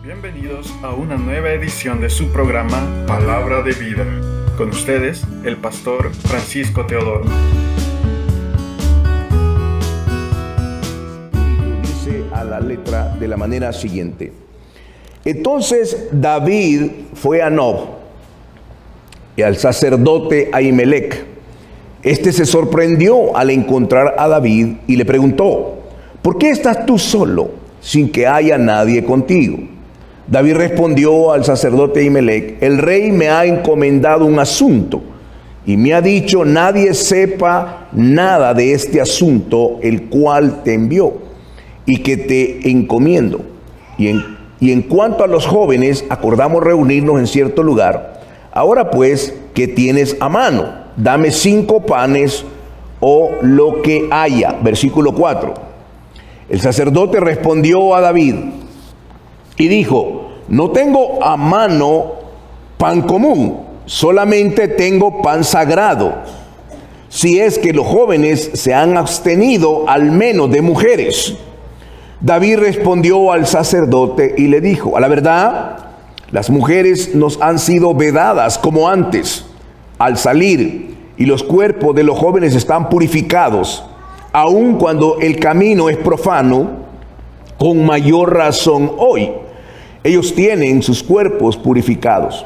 Bienvenidos a una nueva edición de su programa Palabra de Vida. Con ustedes, el pastor Francisco Teodoro. Dice a la letra de la manera siguiente. Entonces David fue a Nob y al sacerdote Ahimelech. Este se sorprendió al encontrar a David y le preguntó: ¿por qué estás tú solo sin que haya nadie contigo? David respondió al sacerdote Ahimelech: el rey me ha encomendado un asunto y me ha dicho: nadie sepa nada de este asunto el cual te envió y que te encomiendo. Y en cuanto a los jóvenes, acordamos reunirnos en cierto lugar. Ahora pues, ¿qué tienes a mano? Dame 5 panes o lo que haya. Versículo 4. El sacerdote respondió a David y dijo: no tengo a mano pan común, solamente tengo pan sagrado, si es que los jóvenes se han abstenido al menos de mujeres. David respondió al sacerdote y le dijo: a la verdad, las mujeres nos han sido vedadas como antes al salir, y los cuerpos de los jóvenes están purificados, aun cuando el camino es profano. Con mayor razón hoy ellos tienen sus cuerpos purificados.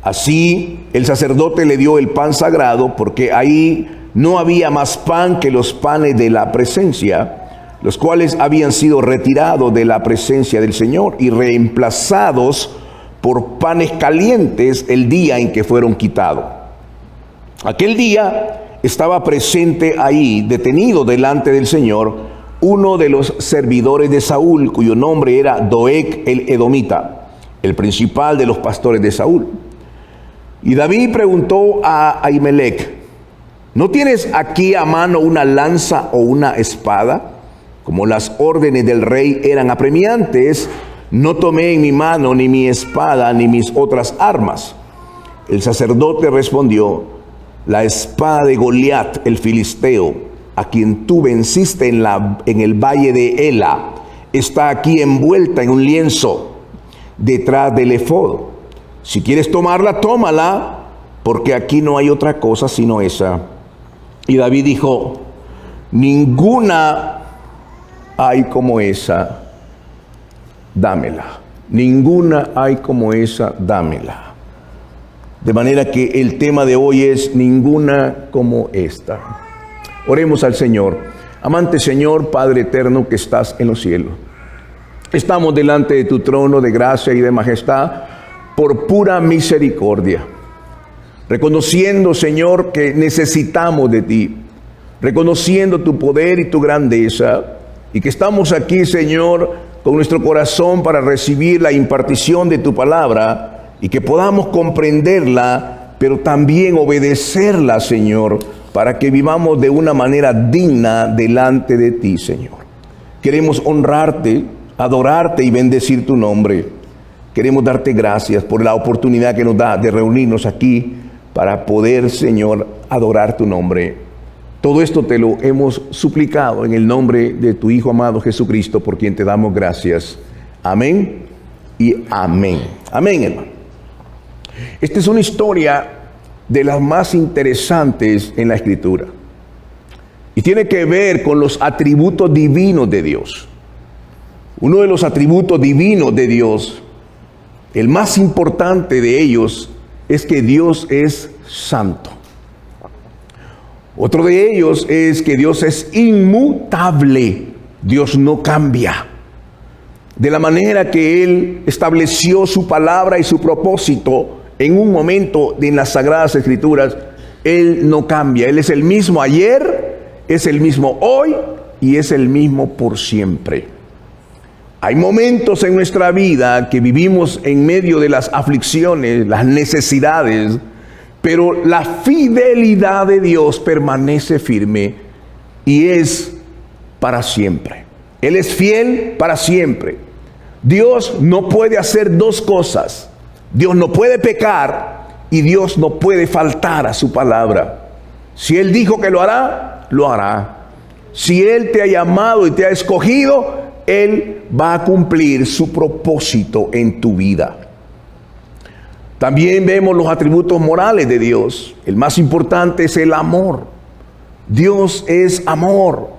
Así el sacerdote le dio el pan sagrado, porque ahí no había más pan que los panes de la presencia, los cuales habían sido retirados de la presencia del Señor y reemplazados por panes calientes el día en que fueron quitados. Aquel día estaba presente ahí, detenido delante del Señor, uno de los servidores de Saúl, cuyo nombre era Doeg el Edomita, el principal de los pastores de Saúl. Y David preguntó a Ahimelech: ¿no tienes aquí a mano una lanza o una espada? Como las órdenes del rey eran apremiantes, no tomé en mi mano ni mi espada ni mis otras armas. El sacerdote respondió: la espada de Goliat el filisteo, a quien tú venciste en el valle de Ela, está aquí envuelta en un lienzo detrás del efod. Si quieres tomarla, tómala, porque aquí no hay otra cosa sino esa. Y David dijo: ninguna hay como esa, dámela. Ninguna hay como esa, dámela. De manera que el tema de hoy es ninguna como esta. Oremos al Señor. Amante Señor, Padre eterno que estás en los cielos, estamos delante de tu trono de gracia y de majestad por pura misericordia, reconociendo, Señor, que necesitamos de ti, reconociendo tu poder y tu grandeza, y que estamos aquí, Señor, con nuestro corazón para recibir la impartición de tu palabra y que podamos comprenderla, pero también obedecerla, Señor, para que vivamos de una manera digna delante de ti, Señor. Queremos honrarte, adorarte y bendecir tu nombre. Queremos darte gracias por la oportunidad que nos da de reunirnos aquí para poder, Señor, adorar tu nombre. Todo esto te lo hemos suplicado en el nombre de tu Hijo amado Jesucristo, por quien te damos gracias. Amén y amén. Amén, hermano. Esta es una historia de las más interesantes en la Escritura, y tiene que ver con los atributos divinos de Dios. Uno de los atributos divinos de Dios, el más importante de ellos, es que Dios es santo. Otro de ellos es que Dios es inmutable. Dios no cambia. De la manera que Él estableció su palabra y su propósito en un momento en las Sagradas Escrituras, Él no cambia. Él es el mismo ayer, es el mismo hoy y es el mismo por siempre. Hay momentos en nuestra vida que vivimos en medio de las aflicciones, las necesidades, pero la fidelidad de Dios permanece firme y es para siempre. Él es fiel para siempre. Dios no puede hacer dos cosas. Dios no puede pecar y Dios no puede faltar a su palabra. Si Él dijo que lo hará, lo hará. Si Él te ha llamado y te ha escogido, Él va a cumplir su propósito en tu vida. También vemos los atributos morales de Dios. El más importante es el amor. Dios es amor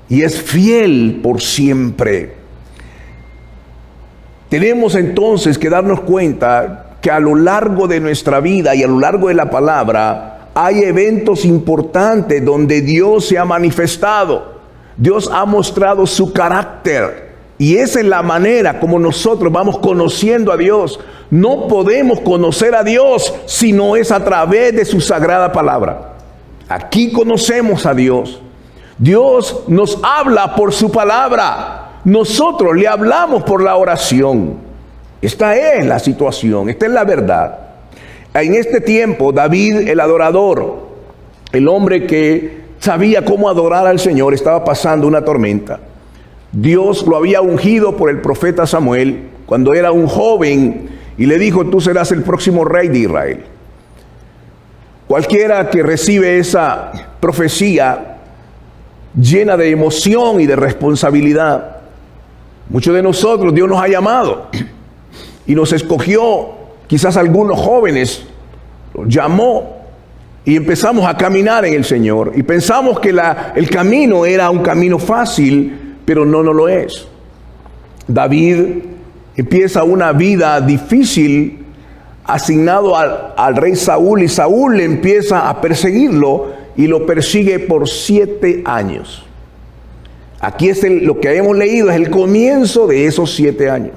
y es fiel por siempre. Tenemos entonces que darnos cuenta que a lo largo de nuestra vida y a lo largo de la palabra hay eventos importantes donde Dios se ha manifestado. Dios ha mostrado su carácter. Y esa es la manera como nosotros vamos conociendo a Dios. No podemos conocer a Dios si no es a través de su sagrada palabra. Aquí conocemos a Dios. Dios nos habla por su palabra. Nosotros le hablamos por la oración. Esta es la situación, esta es la verdad. En este tiempo, David, el adorador, el hombre que sabía cómo adorar al Señor, estaba pasando una tormenta. Dios lo había ungido por el profeta Samuel cuando era un joven y le dijo: tú serás el próximo rey de Israel. Cualquiera que recibe esa profecía llena de emoción y de responsabilidad. Muchos de nosotros Dios nos ha llamado y nos escogió, quizás algunos jóvenes los llamó y empezamos a caminar en el Señor y pensamos que el camino era un camino fácil, pero no lo es. David empieza una vida difícil asignado al rey Saúl, y Saúl empieza a perseguirlo y lo persigue por 7 años. Aquí es lo que hemos leído, es el comienzo de esos 7 años.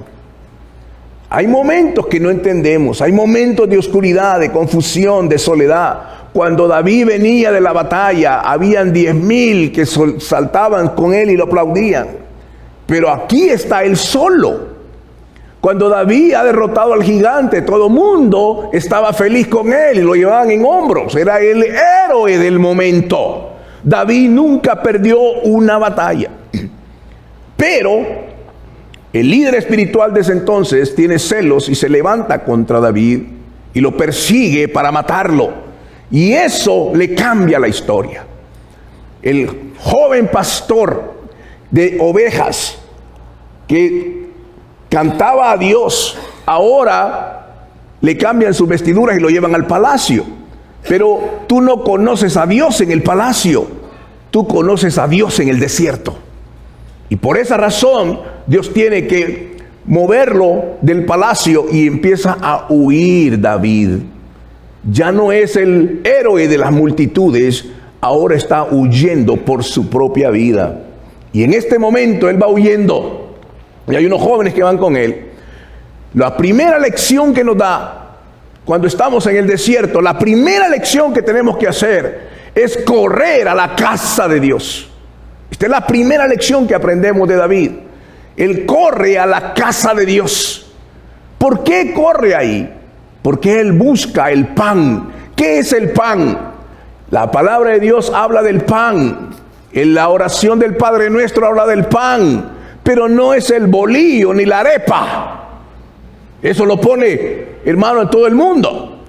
Hay momentos que no entendemos, hay momentos de oscuridad, de confusión, de soledad. Cuando David venía de la batalla, habían 10,000 que saltaban con él y lo aplaudían. Pero aquí está él solo. Cuando David ha derrotado al gigante, todo el mundo estaba feliz con él y lo llevaban en hombros. Era el héroe del momento. David nunca perdió una batalla. Pero el líder espiritual de ese entonces tiene celos y se levanta contra David y lo persigue para matarlo. Y eso le cambia la historia. El joven pastor de ovejas que cantaba a Dios, ahora le cambian sus vestiduras y lo llevan al palacio. Pero tú no conoces a Dios en el palacio, tú conoces a Dios en el desierto. Y por esa razón Dios tiene que moverlo del palacio y empieza a huir David. Ya no es el héroe de las multitudes, ahora está huyendo por su propia vida. Y en este momento él va huyendo. Y hay unos jóvenes que van con él. La primera lección que nos da cuando estamos en el desierto, la primera lección que tenemos que hacer es correr a la casa de Dios. Esta es la primera lección que aprendemos de David. Él corre a la casa de Dios. ¿Por qué corre ahí? Porque él busca el pan. ¿Qué es el pan? La palabra de Dios habla del pan. En la oración del Padre Nuestro habla del pan. Pero no es el bolillo ni la arepa. Eso lo pone, hermano, en todo el mundo.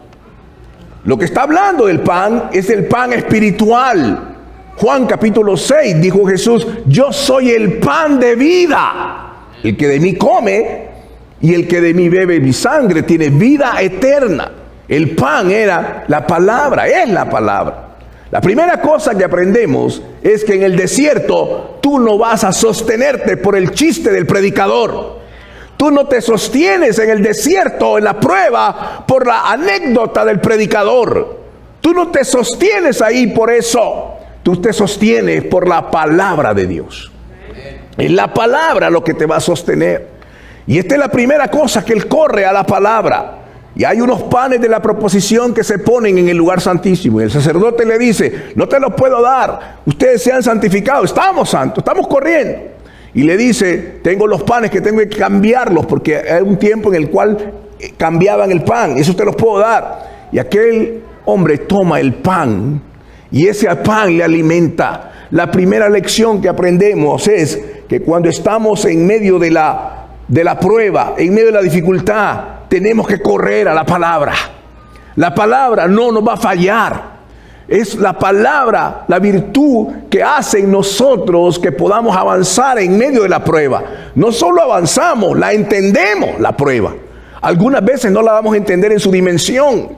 Lo que está hablando del pan es el pan espiritual. Juan capítulo 6 dijo Jesús: yo soy el pan de vida. El que de mí come y el que de mí bebe mi sangre tiene vida eterna. El pan era la palabra, es la palabra. La primera cosa que aprendemos es que en el desierto tú no vas a sostenerte por el chiste del predicador. Tú no te sostienes en el desierto, en la prueba, por la anécdota del predicador. Tú no te sostienes ahí por eso. Tú te sostienes por la palabra de Dios. Es la palabra lo que te va a sostener. Y esta es la primera cosa, que él corre a la palabra. Y hay unos panes de la proposición que se ponen en el lugar santísimo. Y el sacerdote le dice: no te los puedo dar. Ustedes se han santificado. Estamos santos, estamos corriendo. Y le dice: tengo los panes que tengo que cambiarlos, porque hay un tiempo en el cual cambiaban el pan. Eso te los puedo dar. Y aquel hombre toma el pan y ese pan le alimenta. La primera lección que aprendemos es que cuando estamos en medio de la prueba, en medio de la dificultad, tenemos que correr a la palabra. La palabra no nos va a fallar. Es la palabra, la virtud que hace en nosotros que podamos avanzar en medio de la prueba. No solo avanzamos, la entendemos, la prueba. Algunas veces no la vamos a entender en su dimensión.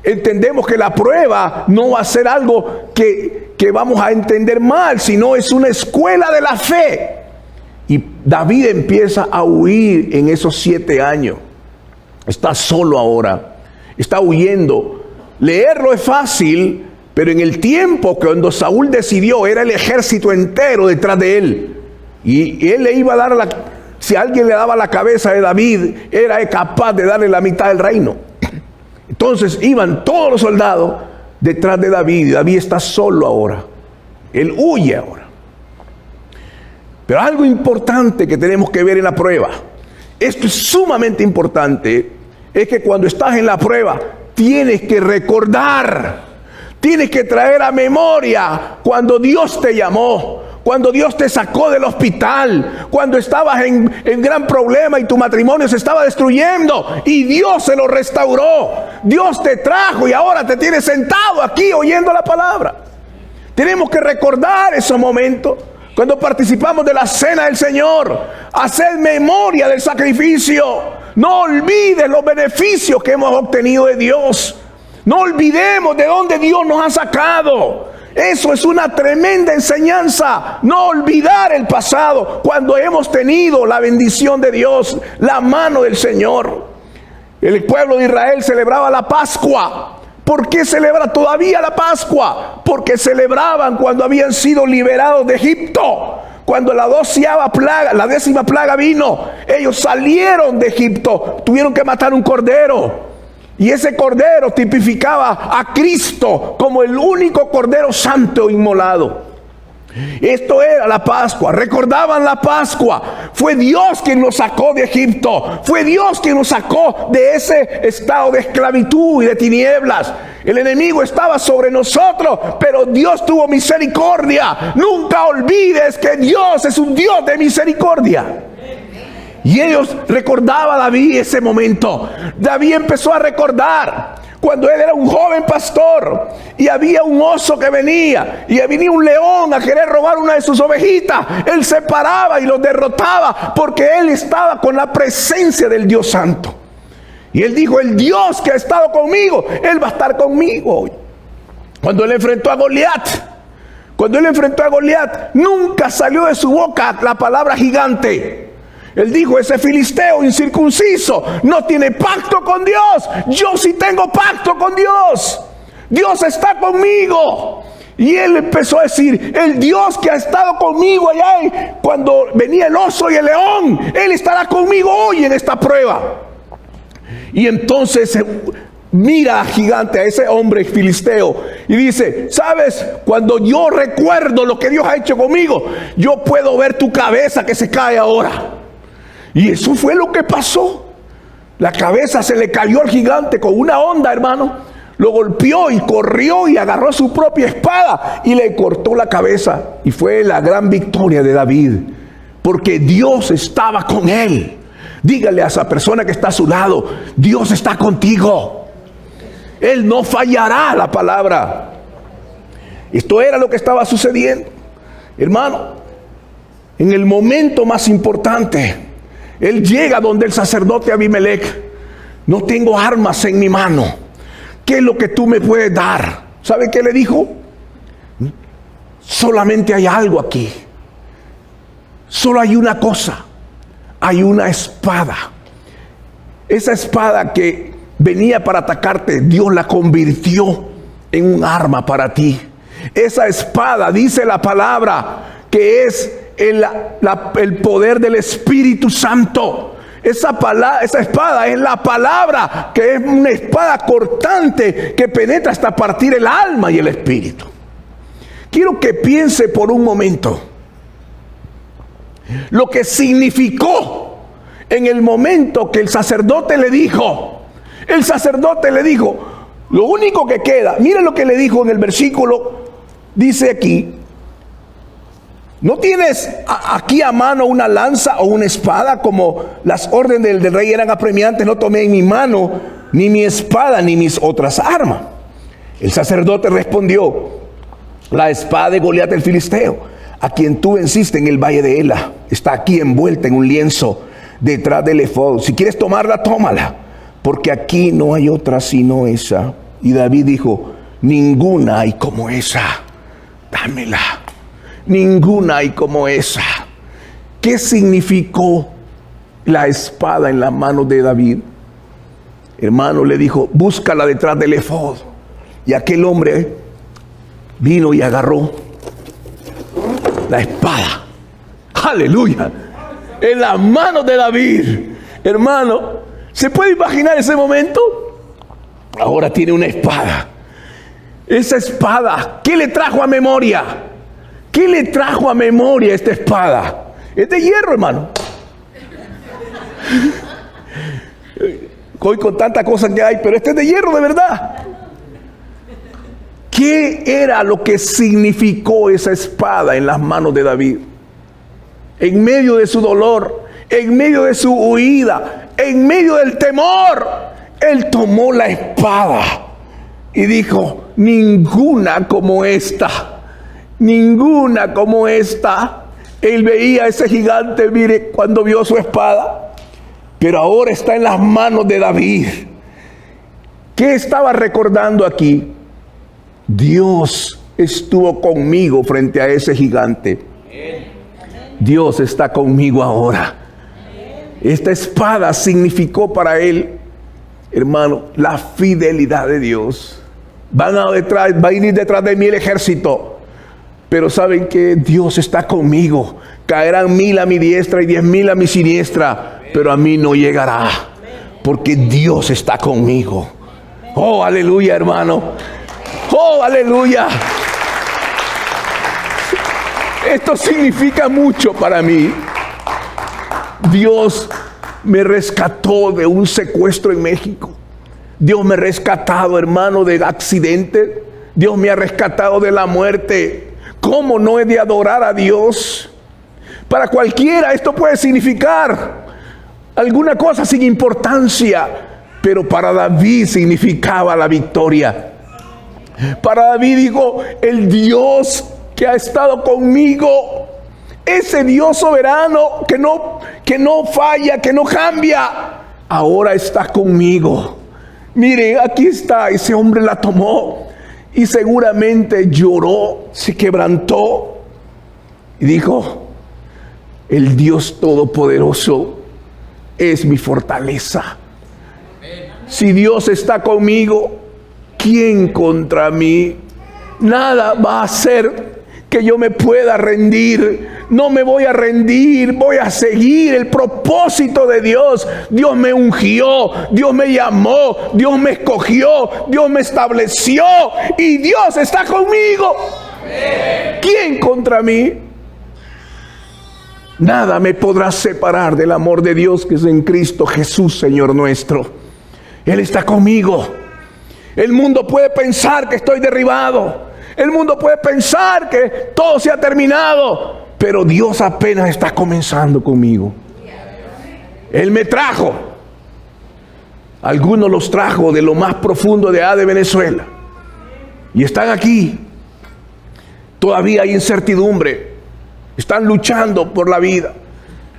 Entendemos que la prueba no va a ser algo que vamos a entender mal, sino es una escuela de la fe. Y David empieza a huir en esos 7 años. Está solo ahora, está huyendo. Leerlo es fácil, pero en el tiempo que cuando Saúl decidió, era el ejército entero detrás de él. Y él le iba a dar si alguien le daba la cabeza de David, era capaz de darle la mitad del reino. Entonces iban todos los soldados detrás de David. Y David está solo ahora. Él huye ahora. Pero algo importante que tenemos que ver en la prueba, esto es sumamente importante, es que cuando estás en la prueba, tienes que recordar, tienes que traer a memoria cuando Dios te llamó, cuando Dios te sacó del hospital, cuando estabas en gran problema y tu matrimonio se estaba destruyendo y Dios se lo restauró. Dios te trajo y ahora te tienes sentado aquí oyendo la palabra. Tenemos que recordar esos momentos. Cuando participamos de la cena del Señor, hacer memoria del sacrificio. No olvides los beneficios que hemos obtenido de Dios. No olvidemos de dónde Dios nos ha sacado. Eso es una tremenda enseñanza. No olvidar el pasado cuando hemos tenido la bendición de Dios, la mano del Señor. El pueblo de Israel celebraba la Pascua. ¿Por qué celebra todavía la Pascua? Porque celebraban cuando habían sido liberados de Egipto. Cuando la 10ª plaga vino, ellos salieron de Egipto, tuvieron que matar un cordero. Y ese cordero tipificaba a Cristo como el único cordero santo inmolado. Esto era la Pascua, recordaban la Pascua. Fue Dios quien nos sacó de Egipto, fue Dios quien nos sacó de ese estado de esclavitud y de tinieblas. El enemigo estaba sobre nosotros, pero Dios tuvo misericordia. Nunca olvides que Dios es un Dios de misericordia. Y ellos recordaban a David ese momento. David empezó a recordar cuando él era un joven pastor y había un oso que venía y venía un león a querer robar una de sus ovejitas. Él se paraba y los derrotaba porque él estaba con la presencia del Dios Santo. Y él dijo: el Dios que ha estado conmigo, Él va a estar conmigo hoy. Cuando él enfrentó a Goliat, nunca salió de su boca la palabra gigante. Él dijo: ese filisteo incircunciso no tiene pacto con Dios. Yo sí tengo pacto con Dios. Dios está conmigo. Y él empezó a decir: el Dios que ha estado conmigo allá cuando venía el oso y el león, Él estará conmigo hoy en esta prueba. Y entonces mira a gigante, a ese hombre filisteo, y dice: ¿sabes? Cuando yo recuerdo lo que Dios ha hecho conmigo, yo puedo ver tu cabeza que se cae ahora. Y eso fue lo que pasó. La cabeza se le cayó al gigante con una onda, hermano. Lo golpeó y corrió y agarró su propia espada y le cortó la cabeza. Y fue la gran victoria de David, porque Dios estaba con él. Dígale a esa persona que está a su lado: Dios está contigo. Él no fallará la palabra. Esto era lo que estaba sucediendo, hermano. En el momento más importante, él llega donde el sacerdote Abimelech: no tengo armas en mi mano. ¿Qué es lo que tú me puedes dar? ¿Sabe qué le dijo? Solamente hay algo aquí. Solo hay una cosa. Hay una espada. Esa espada que venía para atacarte, Dios la convirtió en un arma para ti. Esa espada, dice la palabra, que es el poder del Espíritu Santo. Esa espada es la palabra, que es una espada cortante que penetra hasta partir el alma y el espíritu. Quiero que piense por un momento lo que significó en el momento que el sacerdote le dijo. El sacerdote le dijo: lo único que queda, mire lo que le dijo en el versículo, dice aquí: ¿no tienes aquí a mano una lanza o una espada? Como las órdenes del rey eran apremiantes, no tomé en mi mano ni mi espada ni mis otras armas. El sacerdote respondió: la espada de Goliat el filisteo, a quien tú venciste en el valle de Ela, está aquí envuelta en un lienzo detrás del efod. Si quieres tomarla, tómala, porque aquí no hay otra sino esa. Y David dijo: ninguna hay como esa, dámela. Ninguna hay como esa. ¿Qué significó la espada en las manos de David? Hermano, le dijo: búscala detrás del efod. Y aquel hombre vino y agarró la espada. Aleluya. En las manos de David. Hermano, ¿se puede imaginar ese momento? Ahora tiene una espada. Esa espada, ¿qué le trajo a memoria? ¿Qué le trajo a memoria esta espada? Es de hierro, hermano. Hoy con tanta cosa que hay, pero este es de hierro de verdad. ¿Qué era lo que significó esa espada en las manos de David? En medio de su dolor, en medio de su huida, en medio del temor, él tomó la espada y dijo: ninguna como esta, ninguna como esta. Él veía a ese gigante, mire, cuando vio su espada, pero ahora está en las manos de David. ¿Qué estaba recordando aquí? Dios estuvo conmigo frente a ese gigante. Dios está conmigo ahora. Esta espada significó para él, hermano, la fidelidad de Dios. Va a ir detrás de mí el ejército, pero saben que Dios está conmigo. Caerán 1000 a mi diestra y 10,000 a mi siniestra, pero a mí no llegará, porque Dios está conmigo. Oh, aleluya, hermano. Oh, aleluya. Esto significa mucho para mí. Dios me rescató de un secuestro en México. Dios me ha rescatado, hermano, del accidente. Dios me ha rescatado de la muerte. ¿Cómo no he de adorar a Dios? Para cualquiera esto puede significar alguna cosa sin importancia, pero para David significaba la victoria. Para David dijo: el Dios que ha estado conmigo, ese Dios soberano que no falla, que no cambia, ahora está conmigo. Mire, aquí está, ese hombre la tomó y seguramente lloró, se quebrantó y dijo: el Dios Todopoderoso es mi fortaleza. Si Dios está conmigo, ¿quién contra mí? Nada va a hacer que yo me pueda rendir. No me voy a rendir, voy a seguir el propósito de Dios. Dios me ungió, Dios me llamó, Dios me escogió, Dios me estableció y Dios está conmigo. ¿Quién contra mí? Nada me podrá separar del amor de Dios que es en Cristo Jesús, Señor nuestro. Él está conmigo. El mundo puede pensar que estoy derribado. El mundo puede pensar que todo se ha terminado. Pero Dios apenas está comenzando conmigo. Él me trajo. Algunos los trajo de lo más profundo de Venezuela. Y están aquí. Todavía hay incertidumbre. Están luchando por la vida.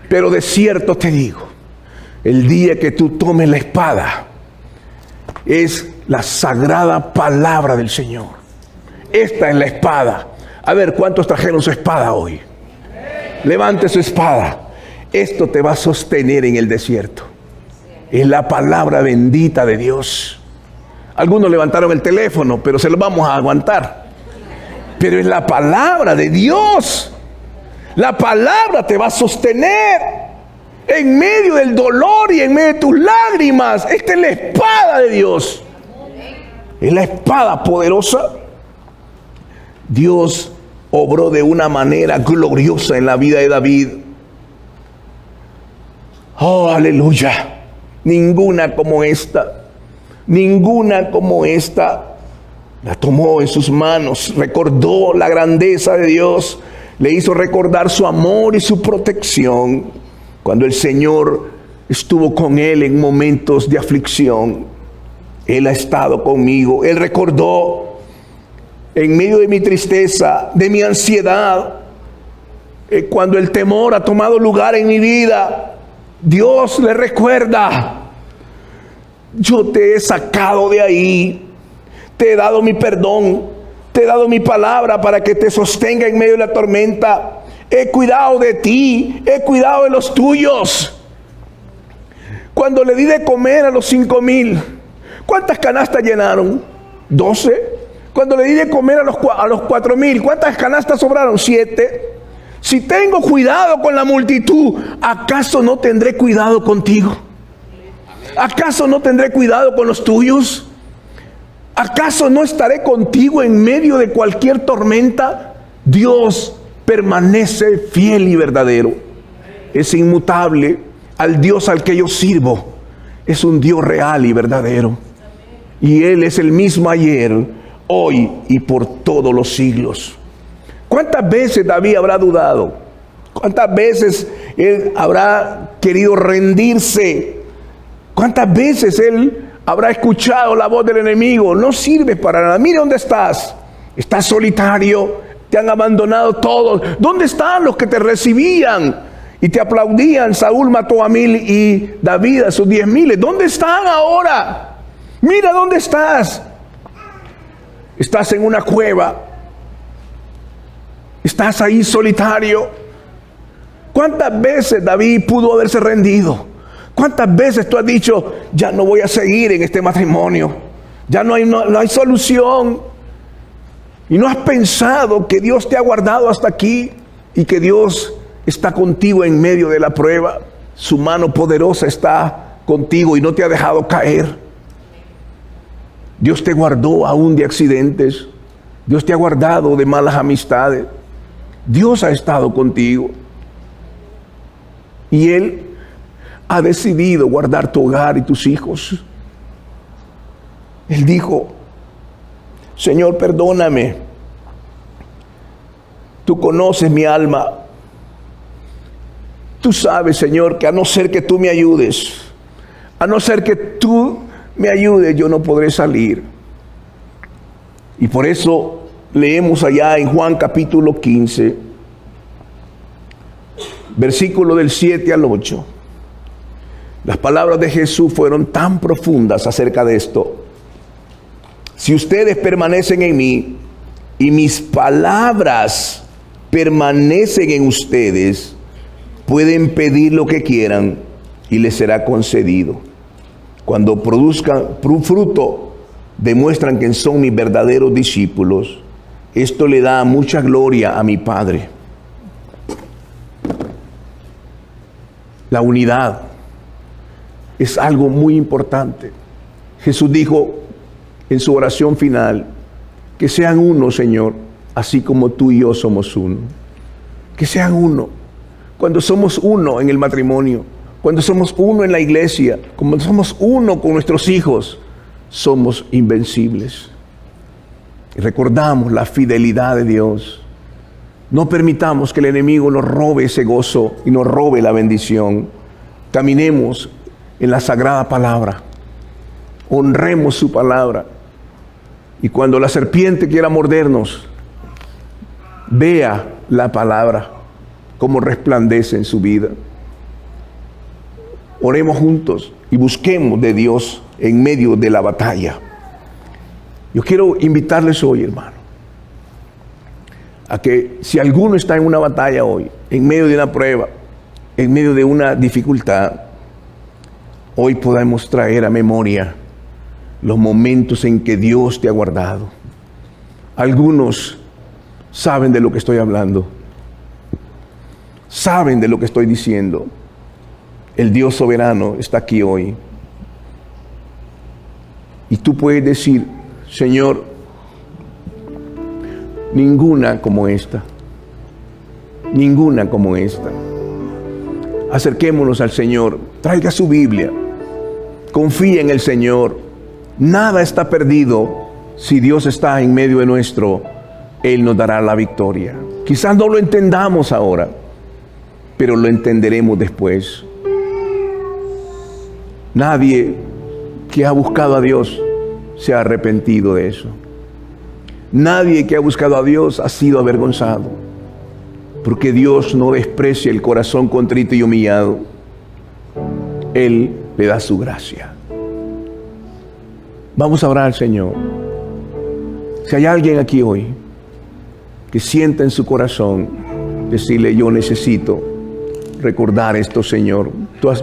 Pero de cierto te digo, el día que tú tomes la espada, es la sagrada palabra del Señor. Esta es la espada. A ver, ¿cuántos trajeron su espada hoy? Levante su espada. Esto te va a sostener en el desierto. Es la palabra bendita de Dios. Algunos levantaron el teléfono, pero se lo vamos a aguantar. Pero es la palabra de Dios. La palabra te va a sostener en medio del dolor y en medio de tus lágrimas. Esta es la espada de Dios. Es la espada poderosa. Dios obró de una manera gloriosa en la vida de David. Oh, aleluya. Ninguna como esta. Ninguna como esta. La tomó en sus manos. Recordó la grandeza de Dios. Le hizo recordar su amor y su protección. Cuando el Señor estuvo con él en momentos de aflicción. Él ha estado conmigo. Él recordó en medio de mi tristeza, de mi ansiedad, cuando el temor ha tomado lugar en mi vida, Dios le recuerda: yo te he sacado de ahí, te he dado mi perdón, te he dado mi palabra para que te sostenga en medio de la tormenta. He cuidado de ti, he cuidado de los tuyos. Cuando le di de comer a los 5,000, ¿cuántas canastas llenaron? 12. Cuando le di de comer a los 4,000, ¿cuántas canastas sobraron? 7. Si tengo cuidado con la multitud, ¿acaso no tendré cuidado contigo? ¿Acaso no tendré cuidado con los tuyos? ¿Acaso no estaré contigo en medio de cualquier tormenta? Dios permanece fiel y verdadero. Es inmutable. Al Dios al que yo sirvo es un Dios real y verdadero. Y Él es el mismo ayer, hoy y por todos los siglos. ¿Cuántas veces David habrá dudado? ¿Cuántas veces él habrá querido rendirse? ¿Cuántas veces él habrá escuchado la voz del enemigo? No sirves para nada. Mira dónde estás. Estás solitario. Te han abandonado todos. ¿Dónde están los que te recibían y te aplaudían? Saúl mató a 1,000 y David a sus 10,000. ¿Dónde están ahora? Mira dónde estás. Estás en una cueva. Estás ahí solitario. ¿Cuántas veces David pudo haberse rendido? ¿Cuántas veces tú has dicho: ya no voy a seguir en este matrimonio, ya no hay solución? Y no has pensado que Dios te ha guardado hasta aquí y que Dios está contigo en medio de la prueba. Su mano poderosa está contigo y no te ha dejado caer. Dios te guardó aún de accidentes. Dios te ha guardado de malas amistades. Dios ha estado contigo. Y Él ha decidido guardar tu hogar y tus hijos. Él dijo: Señor, perdóname. Tú conoces mi alma. Tú sabes, Señor, que a no ser que tú me ayudes, a no ser que tú me ayudes, yo no podré salir. Y por eso leemos allá en Juan capítulo 15, versículo del 7 al 8. Las palabras de Jesús fueron tan profundas acerca de esto. Si ustedes permanecen en mí y mis palabras permanecen en ustedes, pueden pedir lo que quieran y les será concedido. Cuando produzcan fruto, demuestran que son mis verdaderos discípulos. Esto le da mucha gloria a mi Padre. La unidad es algo muy importante. Jesús dijo en su oración final: que sean uno, Señor, así como tú y yo somos uno. Que sean uno. Cuando somos uno en el matrimonio, cuando somos uno en la iglesia, cuando somos uno con nuestros hijos, somos invencibles. Y recordamos la fidelidad de Dios. No permitamos que el enemigo nos robe ese gozo y nos robe la bendición. Caminemos en la sagrada palabra. Honremos su palabra. Y cuando la serpiente quiera mordernos, vea la palabra como resplandece en su vida. Oremos juntos y busquemos de Dios en medio de la batalla. Yo quiero invitarles hoy, hermano, a que si alguno está en una batalla hoy, en medio de una prueba, en medio de una dificultad, hoy podamos traer a memoria los momentos en que Dios te ha guardado. Algunos saben de lo que estoy hablando, saben de lo que estoy diciendo. El Dios soberano está aquí hoy. Y tú puedes decir: Señor, ninguna como esta. Ninguna como esta. Acerquémonos al Señor. Traiga su Biblia. Confía en el Señor. Nada está perdido. Si Dios está en medio de nuestro, Él nos dará la victoria. Quizás no lo entendamos ahora, pero lo entenderemos después. Nadie que ha buscado a Dios se ha arrepentido de eso. Nadie que ha buscado a Dios ha sido avergonzado, porque Dios no desprecia el corazón contrito y humillado. Él le da su gracia. Vamos a orar al Señor. Si hay alguien aquí hoy que sienta en su corazón decirle: yo necesito recordar esto, Señor.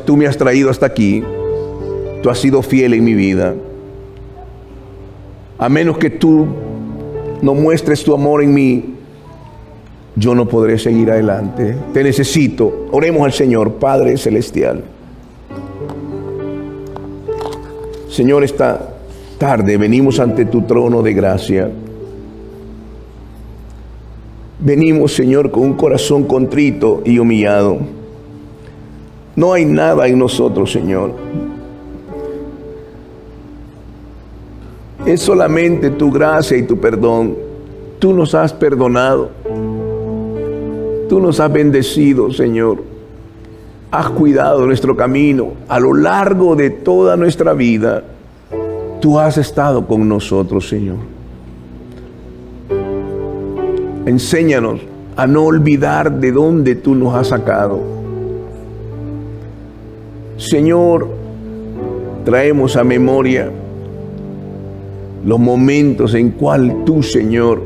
Tú me has traído hasta aquí. Tú has sido fiel en mi vida. A menos que tú no muestres tu amor en mí, yo no podré seguir adelante. Te necesito. Oremos al Señor. Padre celestial, Señor, esta tarde venimos ante tu trono de gracia. Venimos, Señor, con un corazón contrito y humillado. No hay nada en nosotros, Señor. Es solamente tu gracia y tu perdón. Tú nos has perdonado. Tú nos has bendecido, Señor. Has cuidado nuestro camino. A lo largo de toda nuestra vida, tú has estado con nosotros, Señor. Enséñanos a no olvidar de dónde tú nos has sacado. Señor, traemos a memoria los momentos en cual tú, Señor,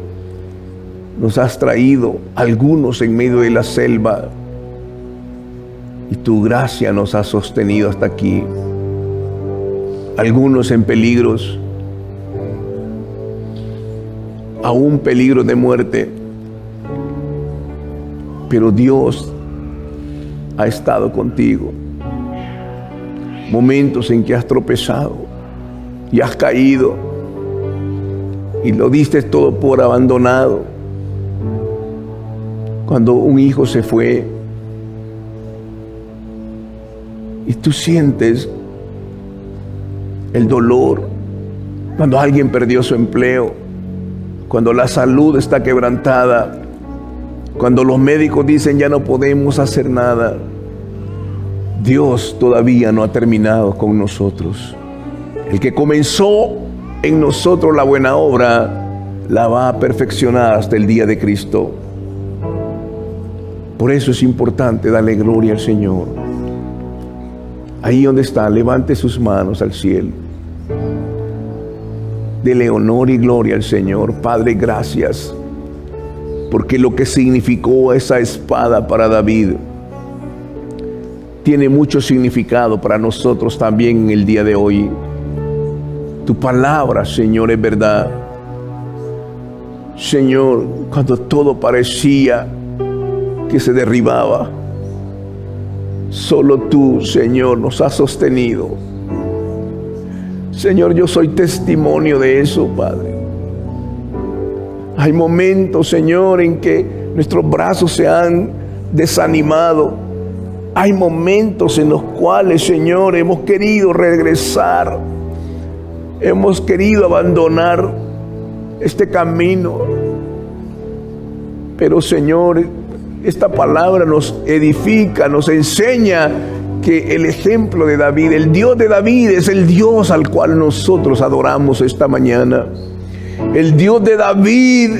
nos has traído, algunos en medio de la selva, y tu gracia nos ha sostenido hasta aquí. Algunos en peligros, aún peligro de muerte, pero Dios ha estado contigo. Momentos en que has tropezado y has caído y lo diste todo por abandonado. Cuando un hijo se fue y tú sientes el dolor, cuando alguien perdió su empleo, cuando la salud está quebrantada, cuando los médicos dicen ya no podemos hacer nada, Dios todavía no ha terminado con nosotros. El que comenzó en nosotros la buena obra, la va a perfeccionar hasta el día de Cristo. Por eso es importante darle gloria al Señor. Ahí donde está, levante sus manos al cielo. Dele honor y gloria al Señor. Padre, gracias, porque lo que significó esa espada para David tiene mucho significado para nosotros también en el día de hoy. Tu palabra, Señor, es verdad. Señor, cuando todo parecía que se derribaba, solo tú, Señor, nos has sostenido. Señor, yo soy testimonio de eso, Padre. Hay momentos, Señor, en que nuestros brazos se han desanimado. Hay momentos en los cuales, Señor, hemos querido regresar. Hemos querido abandonar este camino. Pero, Señor, esta palabra nos edifica, nos enseña que el ejemplo de David, el Dios de David, es el Dios al cual nosotros adoramos esta mañana. El Dios de David,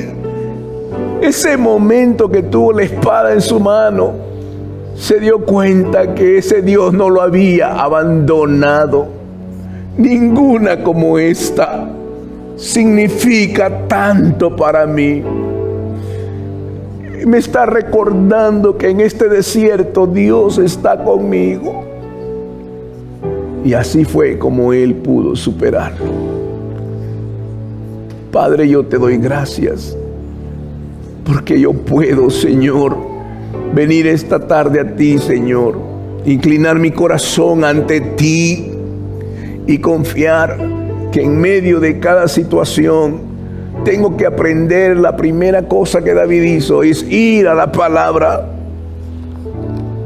ese momento que tuvo la espada en su mano, se dio cuenta que ese Dios no lo había abandonado. Ninguna como esta significa tanto para mí. Me está recordando que en este desierto Dios está conmigo. Y así fue como Él pudo superarlo. Padre, yo te doy gracias porque yo puedo, Señor, venir esta tarde a ti, Señor, inclinar mi corazón ante ti y confiar que en medio de cada situación tengo que aprender. La primera cosa que David hizo es ir a la palabra.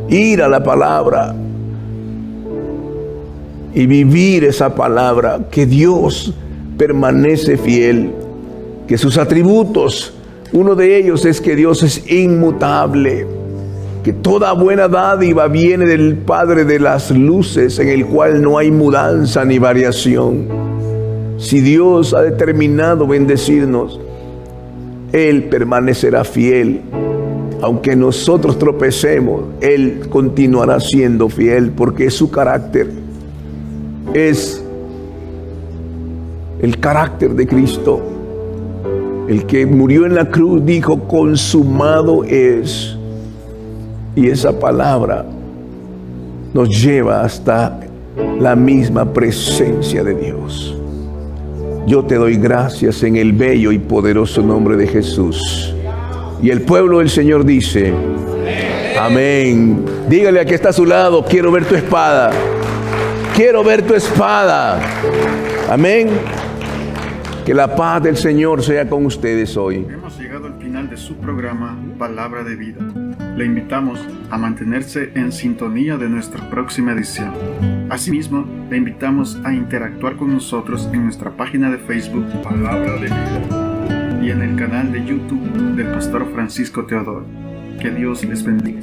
Ir a la palabra. Y vivir esa palabra, que Dios permanece fiel, que sus atributos, uno de ellos es que Dios es inmutable, que toda buena dádiva viene del Padre de las luces, en el cual no hay mudanza ni variación. Si Dios ha determinado bendecirnos, Él permanecerá fiel. Aunque nosotros tropecemos, Él continuará siendo fiel, porque su carácter es el carácter de Cristo. El que murió en la cruz dijo: consumado es. Y esa palabra nos lleva hasta la misma presencia de Dios. Yo te doy gracias en el bello y poderoso nombre de Jesús. Y el pueblo del Señor dice: amén. Dígale al que está a su lado: quiero ver tu espada. Quiero ver tu espada. Amén. Que la paz del Señor sea con ustedes hoy. Hemos llegado al final de su programa Palabra de Vida. Le invitamos a mantenerse en sintonía de nuestra próxima edición. Asimismo, le invitamos a interactuar con nosotros en nuestra página de Facebook Palabra de Vida y en el canal de YouTube del Pastor Francisco Teodoro. Que Dios les bendiga.